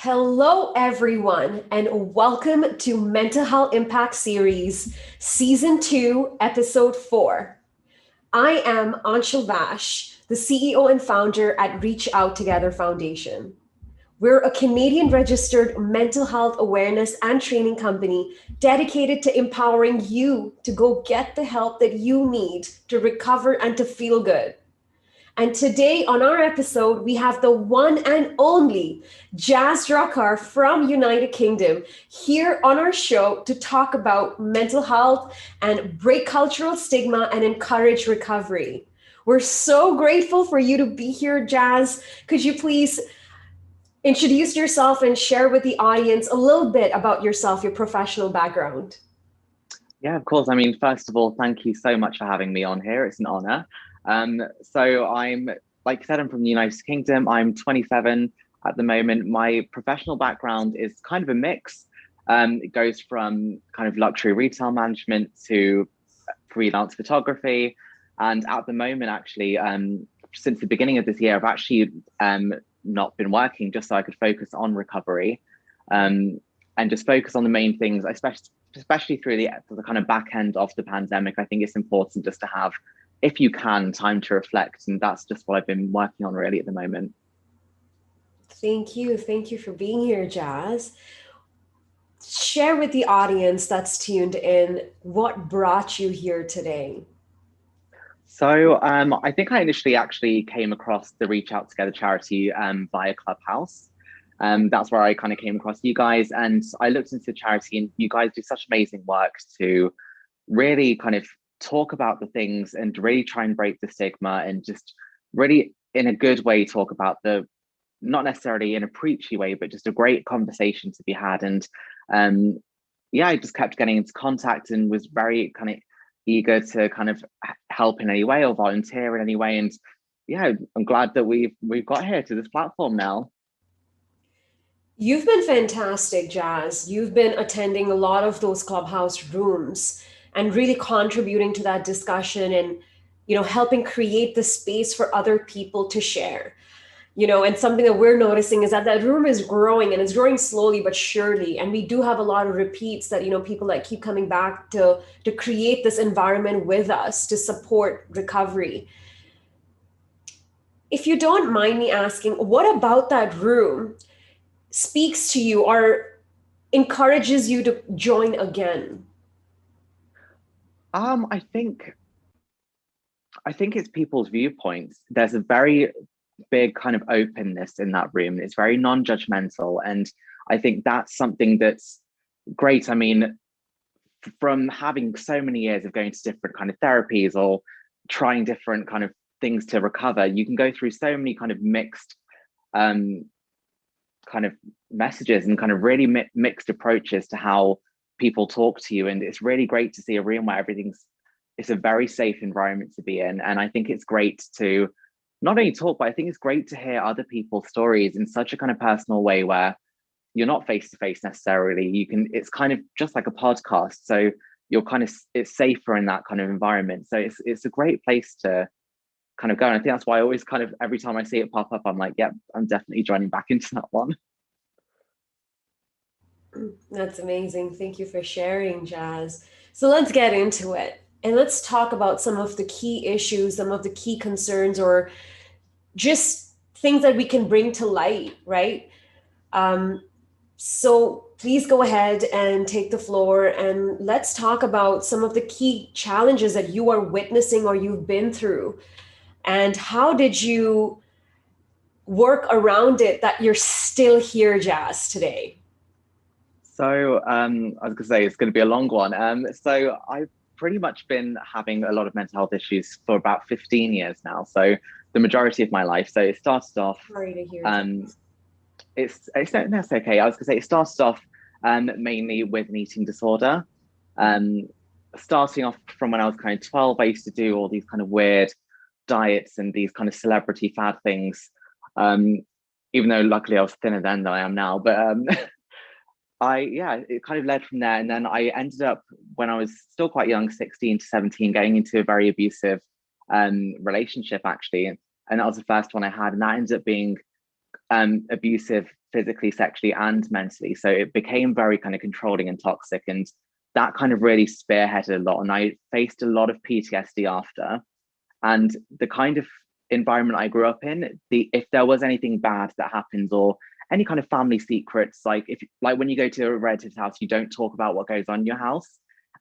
Hello, everyone, and welcome to Mental Health Impact Series, Season 2, Episode 4. I am Aanchal Vash, the CEO and founder at Reach Out Together Foundation. We're a Canadian registered mental health awareness and training company dedicated to empowering you to go get the help that you need to recover and to feel good. And today on our episode, we have the one and only Jazz Rakkar from United Kingdom here on our show to talk about mental health and break cultural stigma and encourage recovery. We're so grateful for you to be here, Jazz. Could you please introduce yourself and share with the audience a little bit about yourself, your professional background? Yeah, of course. I mean, first of all, thank you so much for having me on here. It's an honor. So I'm, like you said, I'm from the United Kingdom. I'm 27 at the moment. My professional background is kind of a mix. It goes from kind of luxury retail management to freelance photography. And at the moment, actually, since the beginning of this year, I've actually not been working just so I could focus on recovery and just focus on the main things, especially through the kind of back end of the pandemic. I think it's important just to have, if you can, time to reflect. And that's just what I've been working on really at the moment. Thank you. Thank you for being here, Jazz. Share with the audience that's tuned in what brought you here today. So I think I initially actually came across the Reach Out Together charity via Clubhouse. That's where I kind of came across you guys, and I looked into the charity, and you guys do such amazing work to really kind of talk about the things and really try and break the stigma and just really in a good way talk about the, not necessarily in a preachy way, but just a great conversation to be had. And yeah, I just kept getting into contact and was very kind of eager to kind of help in any way or volunteer in any way. And yeah, I'm glad that we've got here to this platform now. You've been fantastic, Jazz. You've been attending a lot of those clubhouse rooms and really contributing to that discussion and helping create the space for other people to share. And something that we're noticing is that room is growing, and it's growing slowly but surely. And we do have a lot of repeats that people that keep coming back to create this environment with us to support recovery. If you don't mind me asking, what about that room speaks to you or encourages you to join again? I think it's people's viewpoints. There's a very big kind of openness in that room. It's very non-judgmental, and I think that's something that's great. I mean, from having so many years of going to different kind of therapies or trying different kind of things to recover, you can go through so many kind of mixed kind of messages and kind of really mixed approaches to how people talk to you. And it's really great to see a room where it's a very safe environment to be in. And I think it's great to not only talk, but I think it's great to hear other people's stories in such a kind of personal way where you're not face to face necessarily. It's kind of just like a podcast. So it's safer in that kind of environment. So it's a great place to kind of go. And I think that's why I always kind of, every time I see it pop up, I'm like, yep, I'm definitely joining back into that one. That's amazing. Thank you for sharing, Jazz. So let's get into it. And let's talk about some of the key issues, some of the key concerns, or just things that we can bring to light, right? So please go ahead and take the floor and let's talk about some of the key challenges that you are witnessing or you've been through. And how did you work around it that you're still here, Jazz, today? So I was gonna say it's gonna be a long one. So I've pretty much been having a lot of mental health issues for about 15 years now. So the majority of my life. So it started off. Sorry to hear. That's okay. I was gonna say it started off mainly with an eating disorder. Starting off from when I was kind of 12, I used to do all these kind of weird diets and these kind of celebrity fad things. Even though luckily I was thinner then than I am now, but it kind of led from there. And then I ended up, when I was still quite young, 16 to 17, getting into a very abusive relationship actually. And that was the first one I had. And that ended up being abusive physically, sexually, and mentally. So it became very kind of controlling and toxic. And that kind of really spearheaded a lot. And I faced a lot of PTSD after. And the kind of environment I grew up in, if there was anything bad that happens or any kind of family secrets, like if like when you go to a relative's house, you don't talk about what goes on in your house.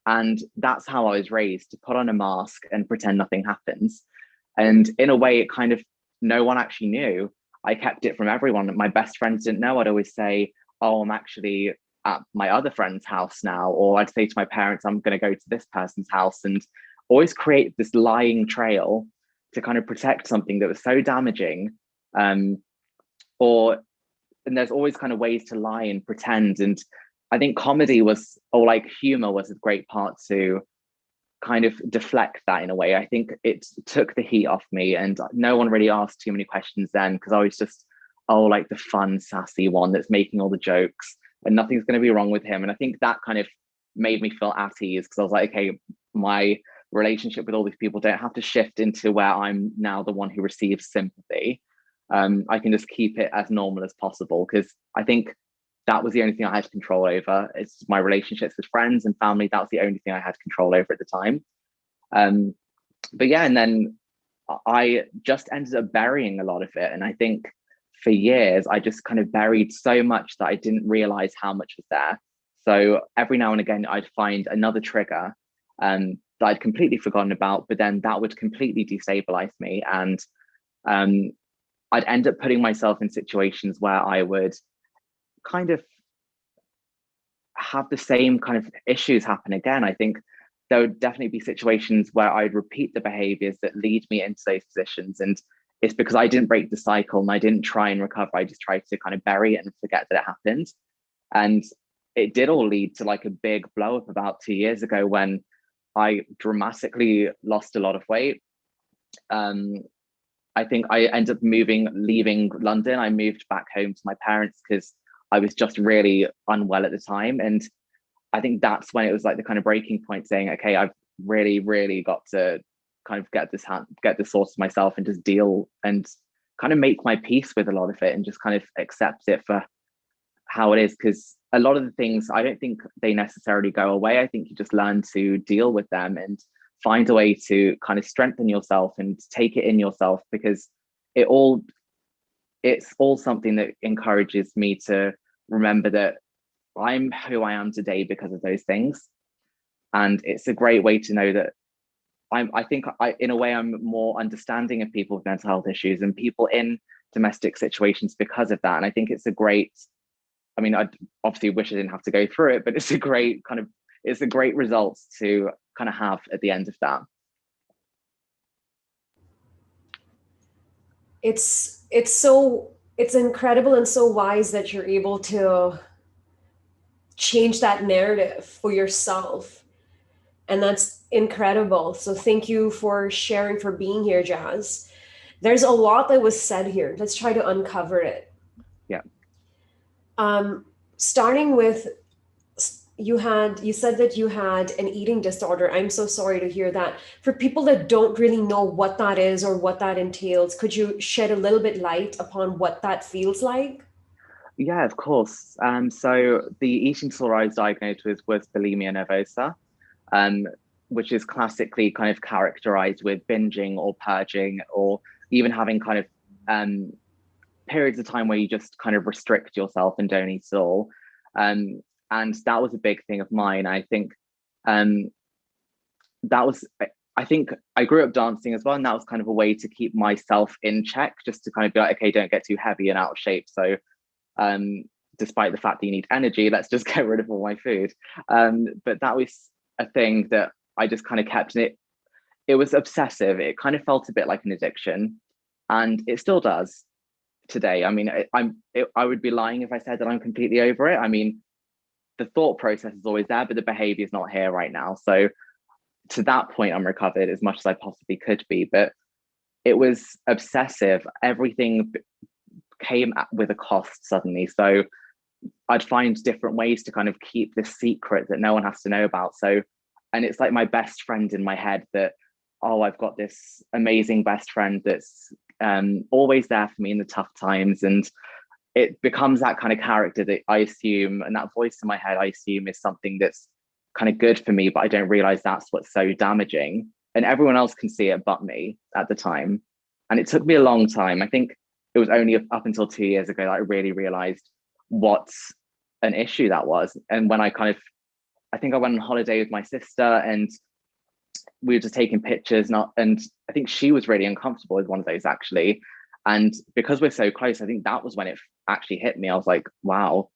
And that's how I was raised, to put on a mask and pretend nothing happens. And in a way, it kind of, no one actually knew. I kept it from everyone. My best friends didn't know. I'd always say, oh, I'm actually at my other friend's house now. Or I'd say to my parents, I'm going to go to this person's house, and always create this lying trail to kind of protect something that was so damaging. Or and there's always kind of ways to lie and pretend. And I think comedy was, or like humor was a great part to kind of deflect that in a way. I think it took the heat off me, and no one really asked too many questions then, because I was just, oh, like the fun, sassy one that's making all the jokes and nothing's going to be wrong with him. And I think that kind of made me feel at ease, because I was like, okay, my relationship with all these people don't have to shift into where I'm now the one who receives sympathy. I can just keep it as normal as possible, because I think that was the only thing I had control over. It's my relationships with friends and family. That was the only thing I had control over at the time. But yeah, and then I just ended up burying a lot of it. And I think for years, I just kind of buried so much that I didn't realize how much was there. So every now and again, I'd find another trigger that I'd completely forgotten about, but then that would completely destabilize me. And I'd end up putting myself in situations where I would kind of have the same kind of issues happen again. I think there would definitely be situations where I'd repeat the behaviors that lead me into those positions. And it's because I didn't break the cycle and I didn't try and recover. I just tried to kind of bury it and forget that it happened. And it did all lead to like a big blow up about 2 years ago, when I dramatically lost a lot of weight. I think I ended up leaving London. I moved back home to my parents because I was just really unwell at the time. And I think that's when it was like the kind of breaking point, saying, okay, I've really, really got to kind of get this sorted myself and just deal and kind of make my peace with a lot of it and just kind of accept it for how it is. Because a lot of the things, I don't think they necessarily go away. I think you just learn to deal with them and find a way to kind of strengthen yourself and take it in yourself, because it's all something that encourages me to remember that I'm who I am today because of those things. And it's a great way to know that I think in a way, I'm more understanding of people with mental health issues and people in domestic situations because of that. And I think it's a great, I mean, I obviously wish I didn't have to go through it, but it's a great result to kind of have at the end of that. It's incredible and so wise that you're able to change that narrative for yourself. And that's incredible. So thank you for sharing, for being here, Jazz. There's a lot that was said here. Let's try to uncover it. Yeah. Starting with, you said that you had an eating disorder. I'm so sorry to hear that. For people that don't really know what that is or what that entails, could you shed a little bit light upon what that feels like? Yeah, of course. So the eating disorder I was diagnosed with was bulimia nervosa, um, which is classically kind of characterized with binging or purging, or even having kind of periods of time where you just kind of restrict yourself and don't eat at all. And that was a big thing of mine. I think um, that was, I think I grew up dancing as well, and that was kind of a way to keep myself in check, just to kind of be like, okay, don't get too heavy and out of shape. So despite the fact that you need energy, let's just get rid of all my food. But that was a thing that I just kind of kept, and it was obsessive. It kind of felt a bit like an addiction, and it still does today. I mean, I would be lying if I said that I'm completely over it. I mean, the thought process is always there, but the behavior is not here right now. So to that point, I'm recovered as much as I possibly could be, but it was obsessive. Everything came with a cost suddenly. So I'd find different ways to kind of keep this secret that no one has to know about. So, and it's like my best friend in my head that, oh, I've got this amazing best friend that's always there for me in the tough times. And it becomes that kind of character that I assume, and that voice in my head, I assume is something that's kind of good for me, but I don't realize that's what's so damaging. And everyone else can see it but me at the time. And it took me a long time. I think it was only up until 2 years ago that I really realized what an issue that was. And when I think I went on holiday with my sister and we were just taking pictures, and I think she was really uncomfortable with one of those actually. And because we're so close, I think that was when it actually hit me. I was like, wow,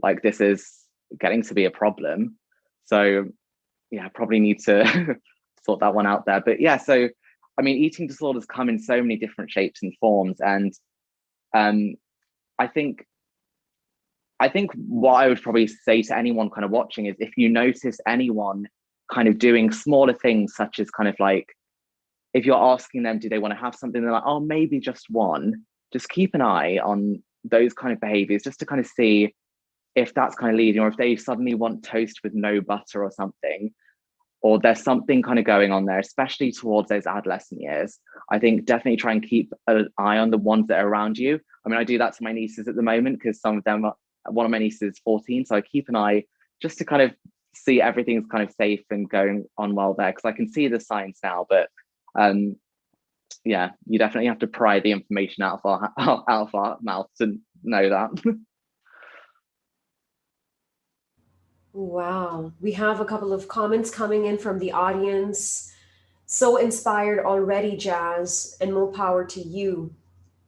like this is getting to be a problem. So yeah, I probably need to sort that one out there. But yeah, so I mean, eating disorders come in so many different shapes and forms. And um, I think what I would probably say to anyone kind of watching is if you notice anyone kind of doing smaller things, such as kind of like if you're asking them, do they want to have something? They're like, oh, maybe just one. Just keep an eye on those kind of behaviors just to kind of see if that's kind of leading, or if they suddenly want toast with no butter or something, or there's something kind of going on there, especially towards those adolescent years. I think definitely try and keep an eye on the ones that are around you. I mean, I do that to my nieces at the moment because some of them are, one of my nieces is 14. So I keep an eye just to kind of see everything's kind of safe and going on well there, because I can see the signs now. But yeah, you definitely have to pry the information out of our mouth to know that. Wow. We have a couple of comments coming in from the audience. So inspired already, Jazz, and more power to you.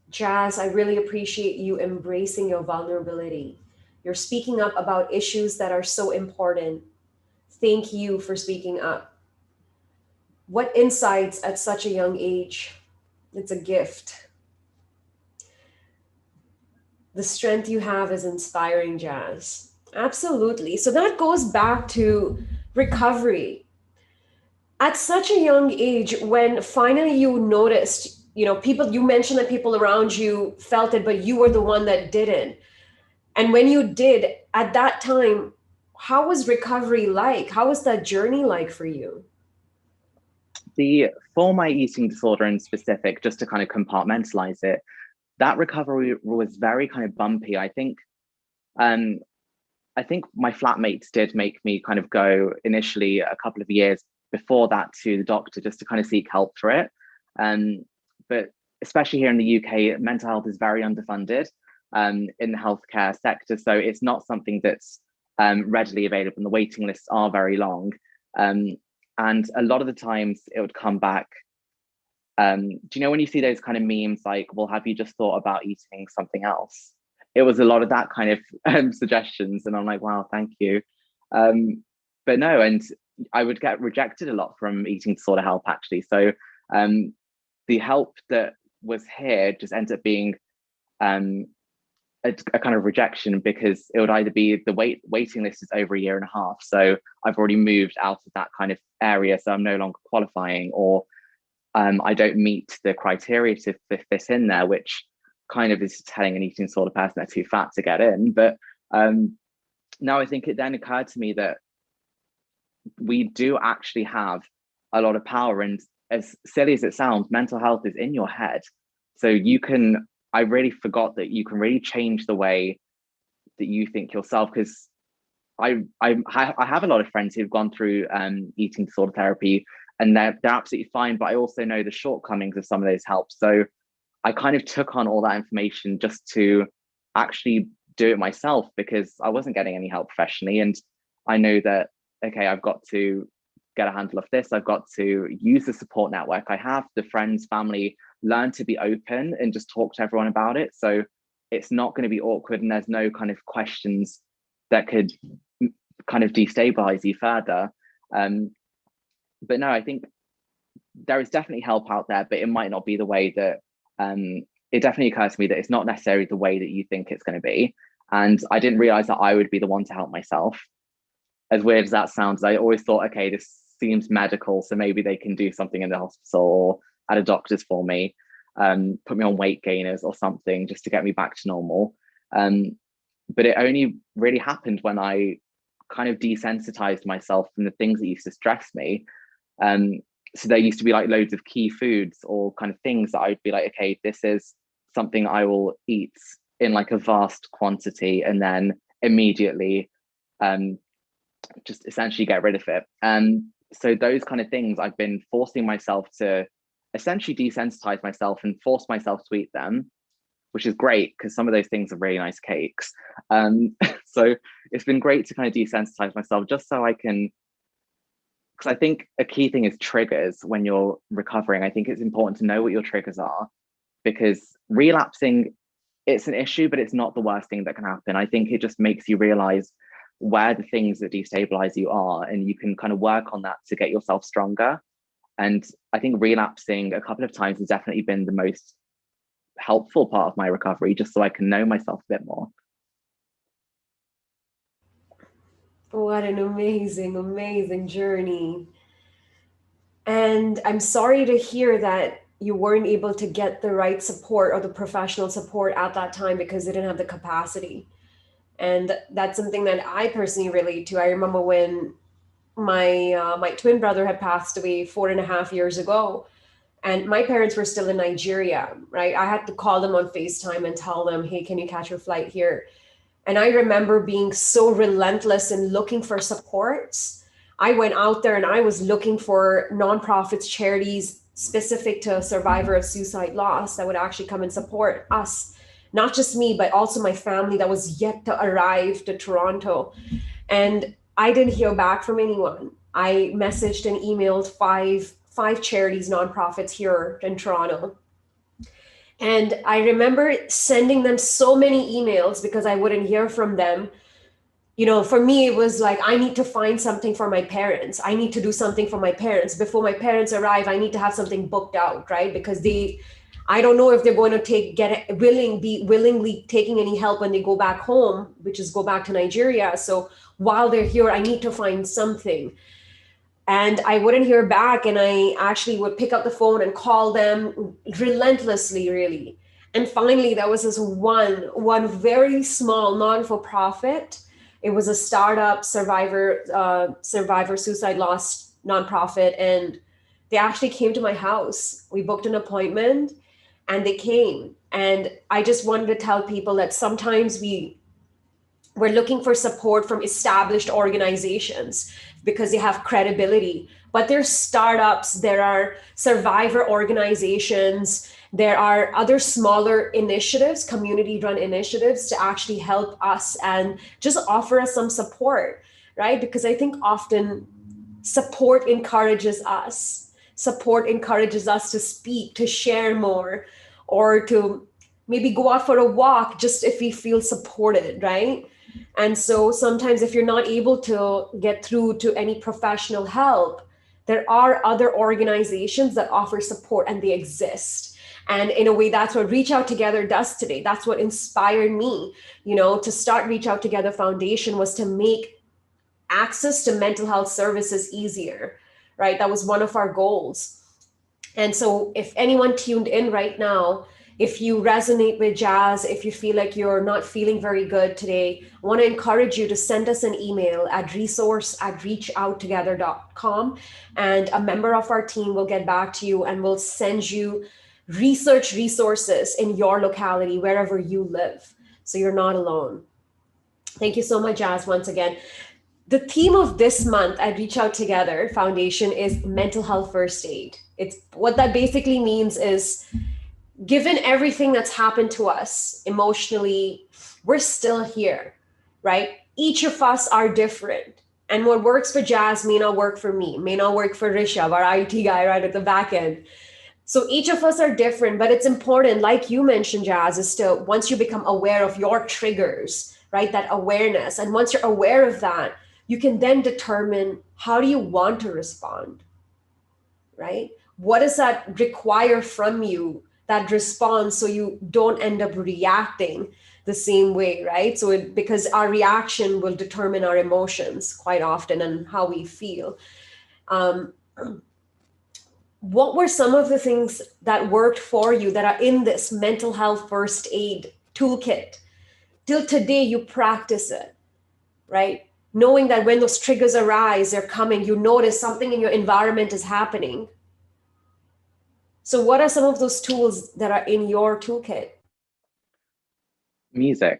Jazz, I really appreciate you embracing your vulnerability. You're speaking up about issues that are so important. Thank you for speaking up. What insights at such a young age? It's a gift. The strength you have is inspiring, Jazz. Absolutely. So that goes back to recovery. At such a young age, when finally you noticed, people, you mentioned that people around you felt it, but you were the one that didn't. And when you did, at that time, how was recovery like? How was that journey like for you? The For my eating disorder in specific, just to kind of compartmentalize it, that recovery was very kind of bumpy. Um, I think my flatmates did make me kind of go initially a couple of years before that to the doctor just to kind of seek help for it. But especially here in the UK, mental health is very underfunded in the healthcare sector. So it's not something that's readily available, and the waiting lists are very long. Um, and a lot of the times it would come back. Do you know when you see those kind of memes like, well, have you just thought about eating something else? It was a lot of that kind of suggestions. And I'm like, wow, thank you. But no, and I would get rejected a lot from eating disorder help actually. So the help that was here just ended up being um, a kind of rejection, because it would either be the waiting list is over a year and a half. So I've already moved out of that kind of area. So I'm no longer qualifying, or I don't meet the criteria to fit in there, which kind of is telling an eating disorder person they're too fat to get in. But now I think it then occurred to me that we do actually have a lot of power. And as silly as it sounds, mental health is in your head. So I really forgot that you can really change the way that you think yourself. Because I have a lot of friends who've gone through eating disorder therapy, and they're absolutely fine. But I also know the shortcomings of some of those helps. So I kind of took on all that information just to actually do it myself, because I wasn't getting any help professionally. And I know that, okay, I've got to get a handle of this. I've got to use the support network I have, the friends, family, learn to be open and just talk to everyone about it. So it's not going to be awkward, and there's no kind of questions that could kind of destabilize you further. But no, I think there is definitely help out there, but it might not be the way that it definitely occurs to me that it's not necessarily the way that you think it's going to be. And I didn't realize that I would be the one to help myself. As weird as that sounds, I always thought, okay, this seems medical, so maybe they can do something in the hospital or at a doctor's for me, put me on weight gainers or something just to get me back to normal. But it only really happened when I kind of desensitized myself from the things that used to stress me. So there used to be like loads of key foods or kind of things that I'd be like, okay, this is something I will eat in like a vast quantity and then immediately just essentially get rid of it. So those kind of things, I've been forcing myself to essentially desensitize myself and force myself to eat them, which is great because some of those things are really nice cakes. So it's been great to kind of desensitize myself just so I can, because I think a key thing is triggers when you're recovering. I think it's important to know what your triggers are, because relapsing, it's an issue, but it's not the worst thing that can happen. I think it just makes you realize where the things that destabilize you are, and you can kind of work on that to get yourself stronger. And I think relapsing a couple of times has definitely been the most helpful part of my recovery, just so I can know myself a bit more. What an amazing, amazing journey. And I'm sorry to hear that you weren't able to get the right support or the professional support at that time because they didn't have the capacity. And that's something that I personally relate to. I remember when my twin brother had passed away 4.5 years ago, and my parents were still in Nigeria, right? I had to call them on FaceTime and tell them, hey, can you catch your flight here? And I remember being so relentless in looking for supports. I went out there and I was looking for nonprofits, charities specific to a survivor of suicide loss that would actually come and support us, not just me, but also my family that was yet to arrive to Toronto. And I didn't hear back from anyone. I messaged and emailed five charities, nonprofits here in Toronto. And I remember sending them so many emails because I wouldn't hear from them. You know, for me, it was like, I need to find something for my parents. I need to do something for my parents. Before my parents arrive, I need to have something booked out, right? Because I don't know if they're going to be willingly taking any help when they go back home, which is go back to Nigeria. So while they're here, I need to find something. And I wouldn't hear back. And I actually would pick up the phone and call them relentlessly, really. And finally, there was this one very small non-for-profit. It was a startup survivor suicide loss nonprofit. And they actually came to my house. We booked an appointment and they came. And I just wanted to tell people that sometimes we're looking for support from established organizations because they have credibility. But there's startups, there are survivor organizations, there are other smaller initiatives, community-run initiatives to actually help us and just offer us some support, right? Because I think often support encourages us. Support encourages us to speak, to share more, or to maybe go out for a walk just if we feel supported, right? And so sometimes if you're not able to get through to any professional help, there are other organizations that offer support and they exist. And in a way, that's what Reach Out Together does today. That's what inspired me, to start Reach Out Together Foundation, was to make access to mental health services easier, right? That was one of our goals. And so if anyone tuned in right now, if you resonate with Jazz, if you feel like you're not feeling very good today, I want to encourage you to send us an email at resource@reachouttogether.com, and a member of our team will get back to you and will send you research resources in your locality, wherever you live. So you're not alone. Thank you so much, Jazz, once again. The theme of this month at Reach Out Together Foundation is mental health first aid. It's what that basically means is, given everything that's happened to us emotionally, we're still here, right? Each of us are different. And what works for Jazz may not work for me, may not work for Rishabh, our IT guy right at the back end. So each of us are different, but it's important, like you mentioned, Jazz, is to, once you become aware of your triggers, right? That awareness. And once you're aware of that, you can then determine, how do you want to respond, right? What does that require from you, that response, so you don't end up reacting the same way, right? Because our reaction will determine our emotions quite often and how we feel. What were some of the things that worked for you that are in this mental health first aid toolkit? Till today, you practice it, right? Knowing that when those triggers arise, they're coming, you notice something in your environment is happening. So what are some of those tools that are in your toolkit? Music,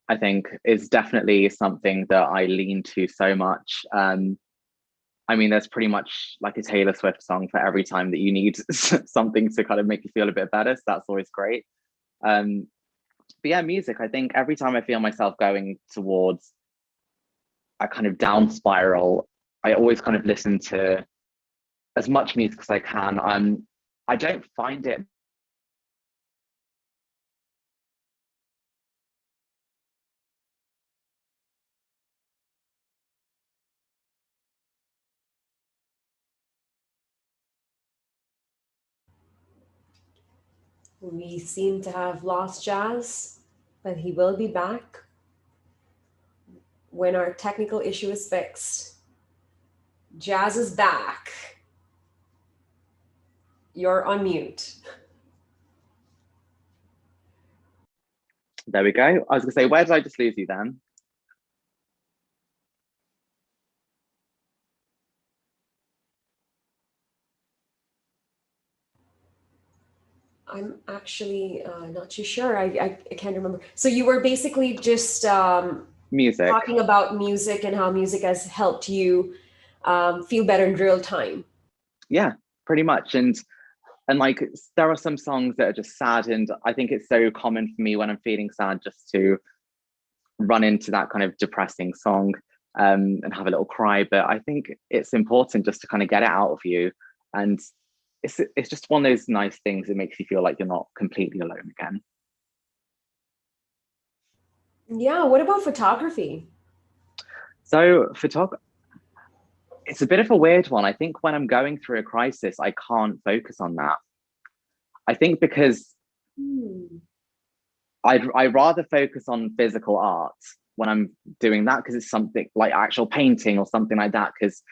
I think, is definitely something that I lean to so much. I mean, there's pretty much like a Taylor Swift song for every time that you need something to kind of make you feel a bit better. So that's always great. Um, but yeah, music, I think every time I feel myself going towards a kind of down spiral, I always kind of listen to as much music as I can. I don't find it. We seem to have lost Jazz, but he will be back when our technical issue is fixed. Jazz is back. You're on mute. There we go. I was gonna say, where did I just lose you then? I'm actually not too sure. I can't remember. So you were basically just Music. talking about music and how music has helped you feel better in real time. Yeah, pretty much. And like there are some songs that are just sad, and I think it's so common for me when I'm feeling sad just to run into that kind of depressing song and have a little cry. But I think it's important just to kind of get it out of you, and it's just one of those nice things that makes you feel like you're not completely alone again. Yeah, what about photography? So photography, it's a bit of a weird one. I think when I'm going through a crisis, I can't focus on that. I think because Hmm. I rather focus on physical art when I'm doing that, because it's something like actual painting or something like that. Because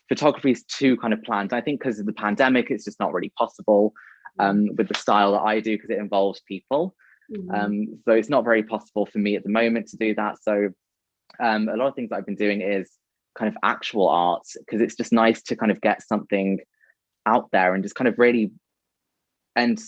photography is too kind of planned. I think because of the pandemic, it's just not really possible with the style that I do, because it involves people. Mhm. So it's not very possible for me at the moment to do that. So a lot of things that I've been doing is kind of actual art, because it's just nice to kind of get something out there and just kind of really. And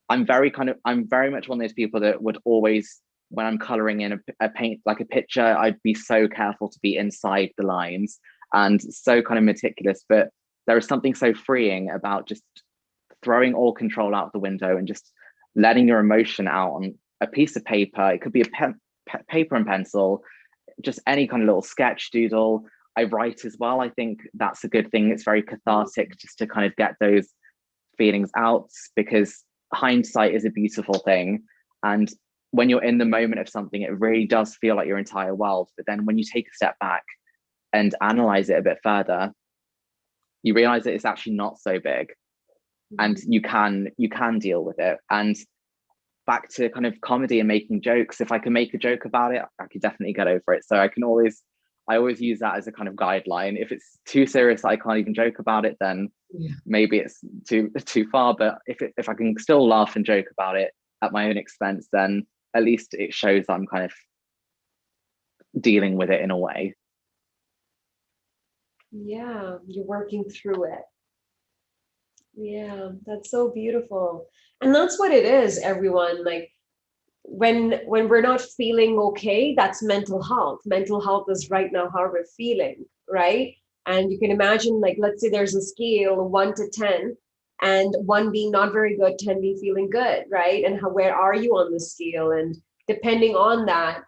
I'm very much one of those people that would always, when I'm coloring in a paint, like a picture, I'd be so careful to be inside the lines and so kind of meticulous. But there is something so freeing about just throwing all control out the window and just letting your emotion out on a piece of paper. It could be paper and pencil, just any kind of little sketch doodle. I write as well. I think that's a good thing. It's very cathartic just to kind of get those feelings out, because hindsight is a beautiful thing. And when you're in the moment of something, it really does feel like your entire world. But then when you take a step back and analyze it a bit further, you realize that it's actually not so big, and you can deal with it. And back to kind of comedy and making jokes, if I can make a joke about it, I could definitely get over it. So I always use that as a kind of guideline. If it's too serious I can't even joke about it, then Yeah. maybe it's too far. But if I can still laugh and joke about it at my own expense, then at least it shows I'm kind of dealing with it in a way. Yeah, you're working through it. Yeah, that's so beautiful. And that's what it is, everyone. Like when we're not feeling okay, that's mental health. Mental health is right now how we're feeling, right? And you can imagine, like, let's say there's a scale 1 to 10, and one being not very good, 10 being feeling good, right? And how where are you on the scale? And depending on that,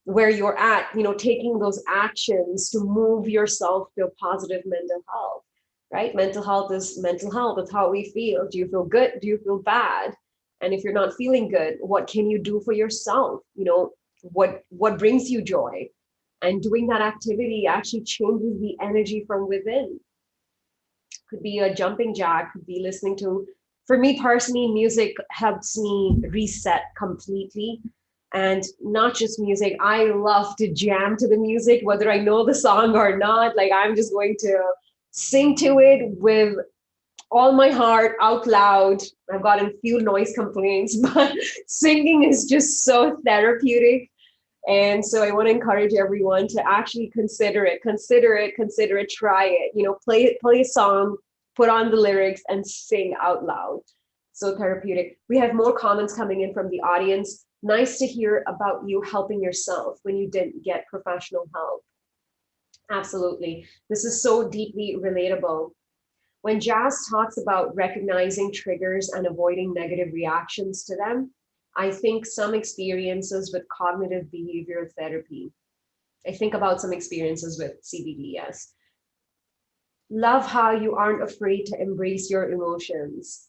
where you're at, taking those actions to move yourself to a positive mental health, right? Mental health is mental health. It's how we feel. Do you feel good? Do you feel bad? And if you're not feeling good, what can you do for yourself? What brings you joy? And doing that activity actually changes the energy from within. Could be a jumping jack, could be listening to, for me personally, music helps me reset completely. And not just music, I love to jam to the music, whether I know the song or not. Like I'm just going to sing to it with all my heart out loud. I've gotten few noise complaints, but singing is just so therapeutic. And so I want to encourage everyone to actually consider it, try it. Play a song, put on the lyrics, and sing out loud. So therapeutic. We have more comments coming in from the audience. Nice to hear about you helping yourself when you didn't get professional help. Absolutely. This is so deeply relatable. When Jazz talks about recognizing triggers and avoiding negative reactions to them, I think some experiences with cognitive behavioral therapy. I think about some experiences with CBD, yes. Love how you aren't afraid to embrace your emotions.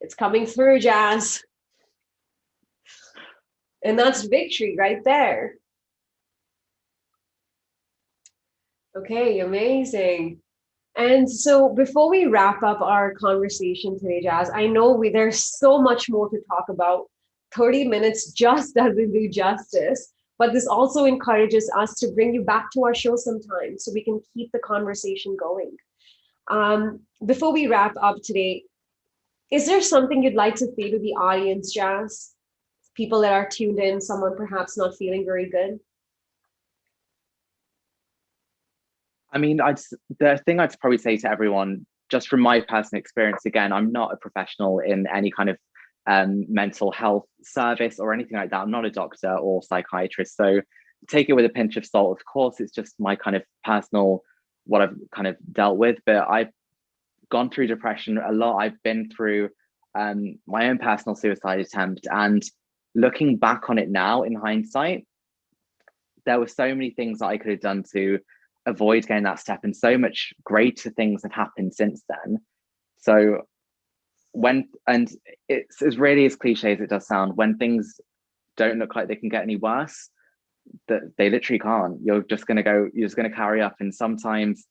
It's coming through, Jazz. And that's victory right there. Okay, amazing. And so before we wrap up our conversation today, Jazz, I know there's so much more to talk about. 30 minutes just doesn't do justice, but this also encourages us to bring you back to our show sometime so we can keep the conversation going. Before we wrap up today, is there something you'd like to say to the audience, Jazz? People that are tuned in, someone perhaps not feeling very good? I mean, the thing I'd probably say to everyone, just from my personal experience, again, I'm not a professional in any kind of mental health service or anything like that. I'm not a doctor or psychiatrist, so take it with a pinch of salt. Of course, it's just my kind of personal, what I've kind of dealt with, but I've gone through depression a lot. I've been through my own personal suicide attempt, and looking back on it now in hindsight, there were so many things that I could have done to avoid getting that step, and so much greater things have happened since then. So and it's as really as cliche as it does sound, when things don't look like they can get any worse, that they literally can't. You're just going to carry up. And sometimes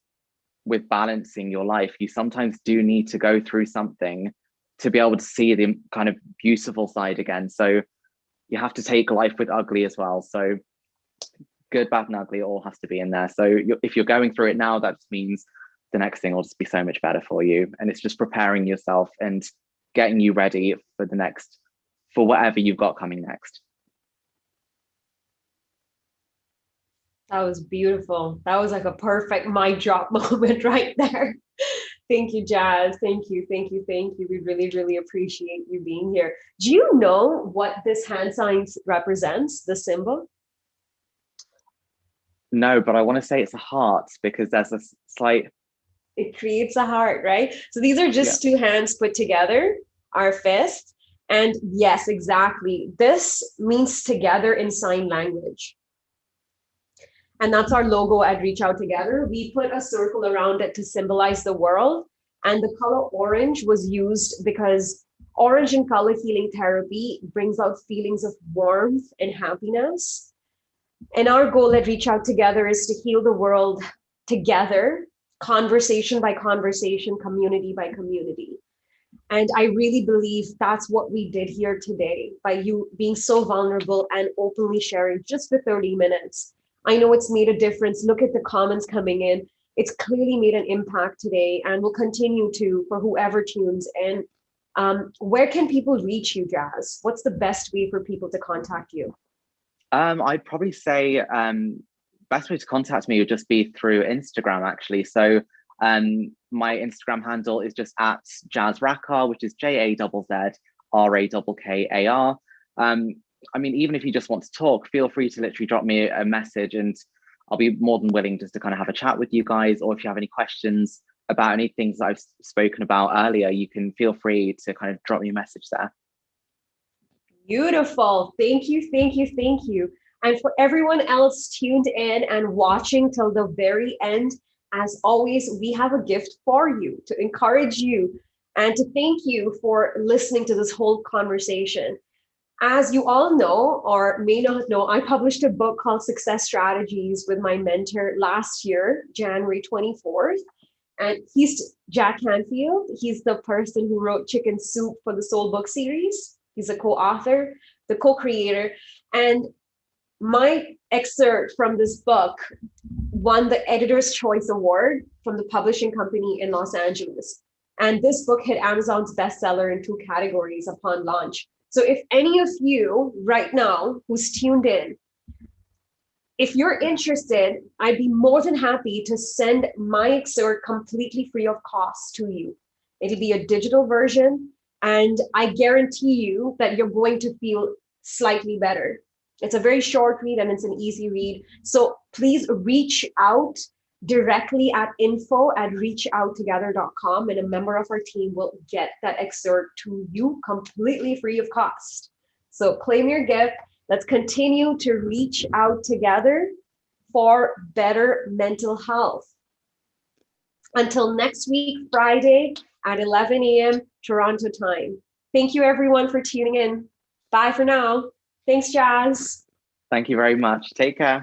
with balancing your life, you sometimes do need to go through something to be able to see the kind of beautiful side again. So you have to take life with ugly as well. So good, bad, and ugly, it all has to be in there. So if you're going through it now, that just means the next thing will just be so much better for you. And it's just preparing yourself and getting you ready for whatever you've got coming next. That was beautiful. That was like a perfect mic drop moment right there. Thank you, Jazz. Thank you, thank you, thank you. We really, really appreciate you being here. Do you know what this hand sign represents, the symbol? No, but I want to say it's a heart because there's a slight. It creates a heart, right? So these are just two hands put together, our fists. And yes, exactly. This means together in sign language. And that's our logo at Reach Out Together. We put a circle around it to symbolize the world. And the color orange was used because orange in color healing therapy brings out feelings of warmth and happiness. And our goal at Reach Out Together is to heal the world together, conversation by conversation, community by community. And I really believe that's what we did here today by you being so vulnerable and openly sharing just for 30 minutes. I know it's made a difference. Look at the comments coming in. It's clearly made an impact today and will continue to for whoever tunes in. Where can people reach you, Jazz? What's the best way for people to contact you? I'd probably say best way to contact me would just be through Instagram, actually. So my Instagram handle is just at Jazz Rakkar, which is JAZZRAKKAR. I mean, even if you just want to talk, feel free to literally drop me a message and I'll be more than willing just to kind of have a chat with you guys. Or if you have any questions about any things that I've spoken about earlier, you can feel free to kind of drop me a message there. Beautiful. Thank you, thank you, thank you. And for everyone else tuned in and watching till the very end, as always, we have a gift for you to encourage you and to thank you for listening to this whole conversation. As you all know, or may not know, I published a book called Success Strategies with my mentor last year, January 24th. And he's Jack Canfield. He's the person who wrote Chicken Soup for the Soul Book series. He's a co-author, the co-creator. And my excerpt from this book won the Editor's Choice Award from the publishing company in Los Angeles. And this book hit Amazon's bestseller in 2 categories upon launch. So if any of you right now who's tuned in, if you're interested, I'd be more than happy to send my excerpt completely free of cost to you. It'll be a digital version, and I guarantee you that you're going to feel slightly better. It's a very short read and it's an easy read. So please reach out directly at info@reachouttogether.com, and a member of our team will get that excerpt to you completely free of cost. So claim your gift. Let's continue to reach out together for better mental health. Until next week, Friday at 11 a.m. Toronto time. Thank you, everyone, for tuning in. Bye for now. Thanks, Jazz. Thank you very much. Take care.